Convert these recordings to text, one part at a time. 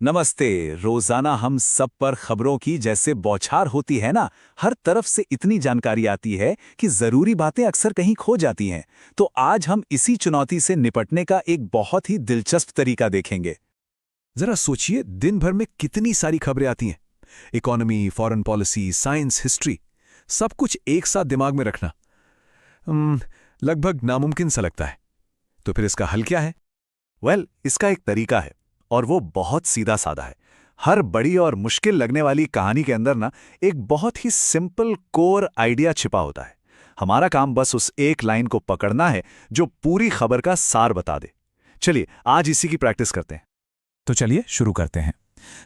नमस्ते। रोजाना हम सब पर खबरों की जैसे बौछार होती है ना, हर तरफ से इतनी जानकारी आती है कि जरूरी बातें अक्सर कहीं खो जाती हैं। तो आज हम इसी चुनौती से निपटने का एक बहुत ही दिलचस्प तरीका देखेंगे। जरा सोचिए, दिन भर में कितनी सारी खबरें आती हैं। Economy, foreign policy, science, history, सब कुछ एक साथ दिमाग में रखना लगभग नामुमकिन सा लगता है। तो फिर इसका हल क्या है? इसका एक तरीका है और वो बहुत सीधा साधा है। हर बड़ी और मुश्किल लगने वाली कहानी के अंदर ना एक बहुत ही सिंपल कोर आइडिया छिपा होता है। हमारा काम बस उस एक लाइन को पकड़ना है जो पूरी खबर का सार बता दे। चलिए आज इसी की प्रैक्टिस करते हैं। तो चलिए शुरू करते हैं।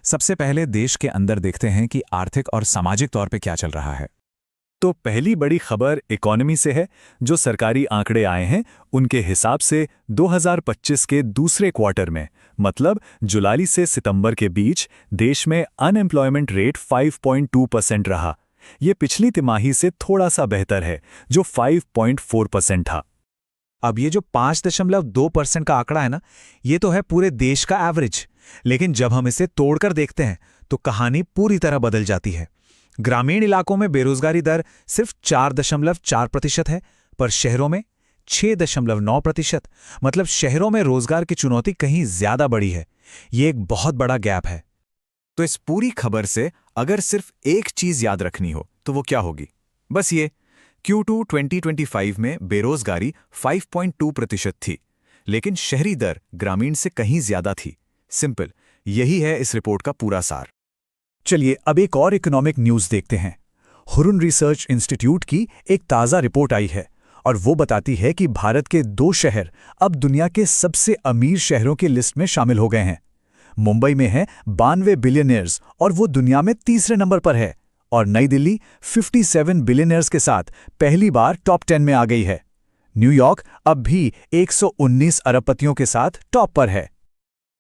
सबसे पहले देश के अंदर देखते हैं कि आर्थिक और सामाजिक तौर पे क्या चल रहा है। तो पहली बड़ी खबर इकोनॉमी से है। जो सरकारी आंकड़े आए हैं उनके हिसाब से 2025 के दूसरे क्वार्टर में, मतलब जुलाई से सितंबर के बीच, देश में अनएम्प्लॉयमेंट रेट 5.2% रहा। ये पिछली तिमाही से थोड़ा सा बेहतर है जो 5.4% था। अब ये जो 5.2% का आंकड़ा है ना, ये तो है पूरे देश का एवरेज। लेकिन जब हम इसे तोड़कर देखते हैं तो कहानी पूरी तरह बदल जाती है। ग्रामीण इलाकों में बेरोजगारी दर सिर्फ 4.4% है, पर शहरों में 6.9%। मतलब शहरों में रोजगार की चुनौती कहीं ज्यादा बड़ी है। ये एक बहुत बड़ा गैप है। तो इस पूरी खबर से अगर सिर्फ एक चीज याद रखनी हो तो वो क्या होगी? बस ये, Q2 2025 में बेरोजगारी 5.2% थी, लेकिन शहरी दर ग्रामीण से कहीं ज्यादा थी। सिंपल, यही है इस रिपोर्ट का पूरा सार। चलिए अब एक और इकोनॉमिक न्यूज़ देखते हैं। हुरुन रिसर्च इंस्टीट्यूट की एक ताज़ा रिपोर्ट आई है और वो बताती है कि भारत के 2 शहर अब दुनिया के सबसे अमीर शहरों की लिस्ट में शामिल हो गए हैं। मुंबई में है 92 बिलियनियर्स और वो दुनिया में तीसरे नंबर पर है, और नई दिल्ली 57 बिलियनियर्स के साथ पहली बार टॉप 10 में आ गई है। न्यूयॉर्क अब भी 119 अरबपतियों के साथ टॉप पर है।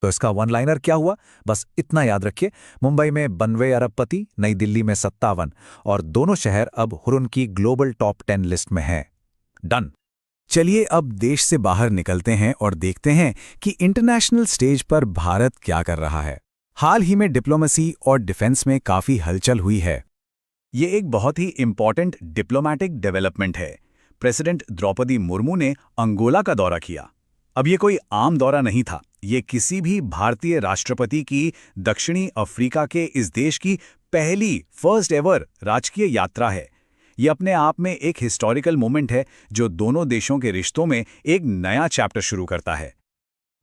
तो इसका वन लाइनर क्या हुआ? बस इतना याद रखिए, मुंबई में 92 अरबपति, नई दिल्ली में 57, और दोनों शहर अब हुरुन की ग्लोबल टॉप 10 लिस्ट में हैं। डन। चलिए अब देश से बाहर निकलते हैं और देखते हैं कि इंटरनेशनल स्टेज पर भारत क्या कर रहा है। हाल ही में डिप्लोमेसी और डिफेंस में काफी हलचल हुई है। ये एक बहुत ही इंपॉर्टेंट डिप्लोमैटिक डेवलपमेंट है। प्रेसिडेंट द्रौपदी मुर्मू ने अंगोला का दौरा किया। अब ये कोई आम दौरा नहीं था, ये किसी भी भारतीय राष्ट्रपति की दक्षिणी अफ्रीका के इस देश की पहली फर्स्ट एवर राजकीय यात्रा है। ये अपने आप में एक हिस्टोरिकल मोमेंट है जो दोनों देशों के रिश्तों में एक नया चैप्टर शुरू करता है।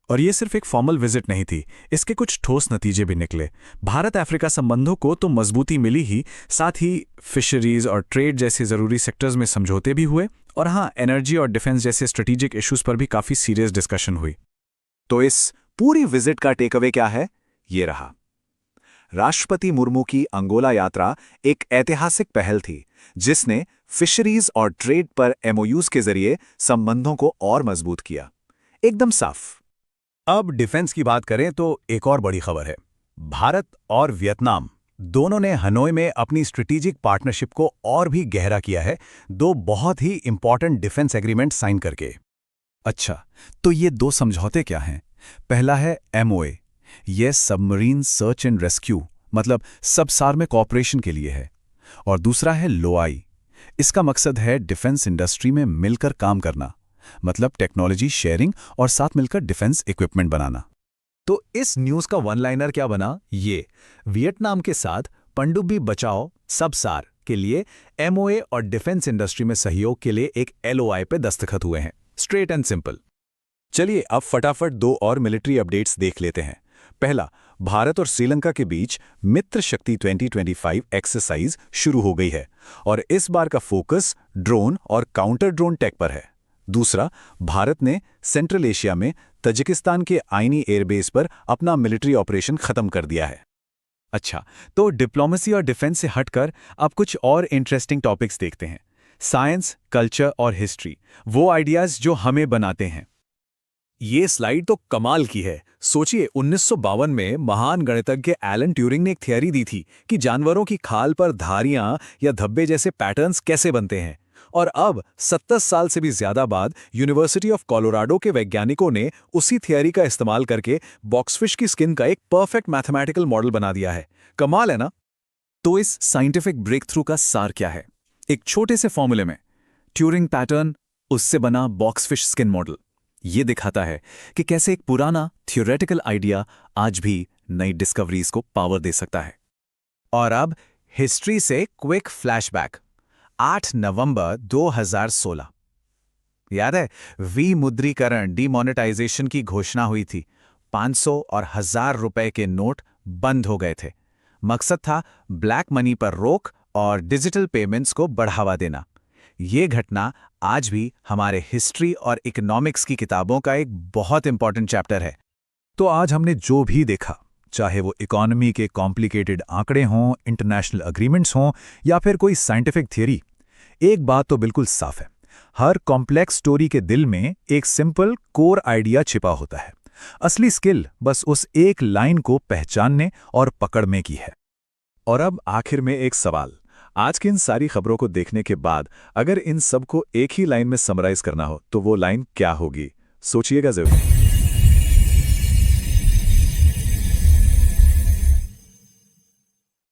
और ये सिर्फ एक फॉर्मल विजिट नहीं थी, इसके कुछ ठोस नतीजे भी निकले। भारत अफ्रीका संबंधों को तो मजबूती मिली ही, साथ ही फिशरीज और ट्रेड जैसे जरूरी सेक्टर्स में समझौते भी हुए, और हाँ, एनर्जी और डिफेंस जैसे स्ट्रेटेजिक इश्यूज पर भी काफी सीरियस डिस्कशन हुई। तो इस पूरी विजिट का टेकअवे क्या है? ये रहा। राष्ट्रपति मुर्मू की अंगोला यात्रा एक ऐतिहासिक पहल थी जिसने फिशरीज और ट्रेड पर एमओयूज के जरिए संबंधों को और मजबूत किया। एकदम साफ। अब डिफेंस की बात करें तो एक और बड़ी खबर है। भारत और वियतनाम दोनों ने हनोई में अपनी स्ट्रेटेजिक पार्टनरशिप को और भी गहरा किया है, 2 बहुत ही इंपॉर्टेंट डिफेंस एग्रीमेंट साइन करके। अच्छा, तो ये 2 समझौते क्या हैं? पहला है एमओए, ये सबमरीन सर्च एंड रेस्क्यू, मतलब सबसार में कॉपरेशन के लिए है। और दूसरा है लोआई। इसका मकसद है डिफेंस इंडस्ट्री में मिलकर काम करना, मतलब टेक्नोलॉजी शेयरिंग और साथ मिलकर डिफेंस इक्विपमेंट बनाना। तो इस न्यूज़ का वन लाइनर क्या बना? ये वियतनाम के साथ पनडुब्बी बचाओ सबसार के लिए एमओए और डिफेंस इंडस्ट्री में सहयोग के लिए एक एलओआई पे दस्तखत हुए हैं। Straight and simple. चलिए अब फटाफट 2 और मिलिट्री अपडेट्स देख लेते हैं। पहला, भारत और श्रीलंका के बीच मित्र शक्ति 2025 एक्सरसाइज शुरू हो गई है और इस बार का फोकस ड्रोन और काउंटर ड्रोन टेक पर है। दूसरा, भारत ने सेंट्रल एशिया में तजिकिस्तान के आइनी एयरबेस पर अपना मिलिट्री ऑपरेशन खत्म कर दिया है। अच्छा, तो डिप्लोमेसी और डिफेंस से हटकर अब कुछ और इंटरेस्टिंग टॉपिक्स देखते हैं। साइंस, कल्चर और हिस्ट्री, वो आइडियाज जो हमें बनाते हैं। ये स्लाइड तो कमाल की है। सोचिए, 1952 में महान गणितज्ञ एलन ट्यूरिंग ने एक थियरी दी थी कि जानवरों की खाल पर धारियां या धब्बे जैसे पैटर्न्स कैसे बनते हैं, और अब 70 साल से भी ज्यादा बाद यूनिवर्सिटी ऑफ कोलोराडो के वैज्ञानिकों ने उसी थियरी का इस्तेमाल करके बॉक्सफिश की स्किन का एक परफेक्ट मैथमेटिकल मॉडल बना दिया है। कमाल है ना? तो इस साइंटिफिक ब्रेक थ्रू का सार क्या है? एक छोटे से फॉर्मूले में ट्यूरिंग पैटर्न, उससे बना बॉक्सफिश स्किन मॉडल। ये दिखाता है कि कैसे एक पुराना थियोरेटिकल आइडिया आज भी नई डिस्कवरीज को पावर दे सकता है। और अब हिस्ट्री से क्विक फ्लैशबैक। 8 नवंबर 2016। याद है, विमुद्रीकरण डीमोनेटाइजेशन की घोषणा हुई थी। 500 और 1000 रुपए के नोट बंद हो गए थे। मकसद था ब्लैक मनी पर रोक और डिजिटल पेमेंट्स को बढ़ावा देना। ये घटना आज भी हमारे हिस्ट्री और इकोनॉमिक्स की किताबों का एक बहुत इंपॉर्टेंट चैप्टर है। तो आज हमने जो भी देखा, चाहे वो इकोनॉमी के कॉम्प्लिकेटेड आंकड़े हों, इंटरनेशनल अग्रीमेंट्स हों या फिर कोई साइंटिफिक थियरी, एक बात तो बिल्कुल साफ है, हर कॉम्प्लेक्स स्टोरी के दिल में एक सिंपल कोर आइडिया छिपा होता है। असली स्किल बस उस एक लाइन को पहचानने और पकड़ने की है। और अब आखिर में एक सवाल, आज की इन सारी खबरों को देखने के बाद अगर इन सब को एक ही लाइन में समराइज करना हो तो वो लाइन क्या होगी? सोचिएगा जरूर।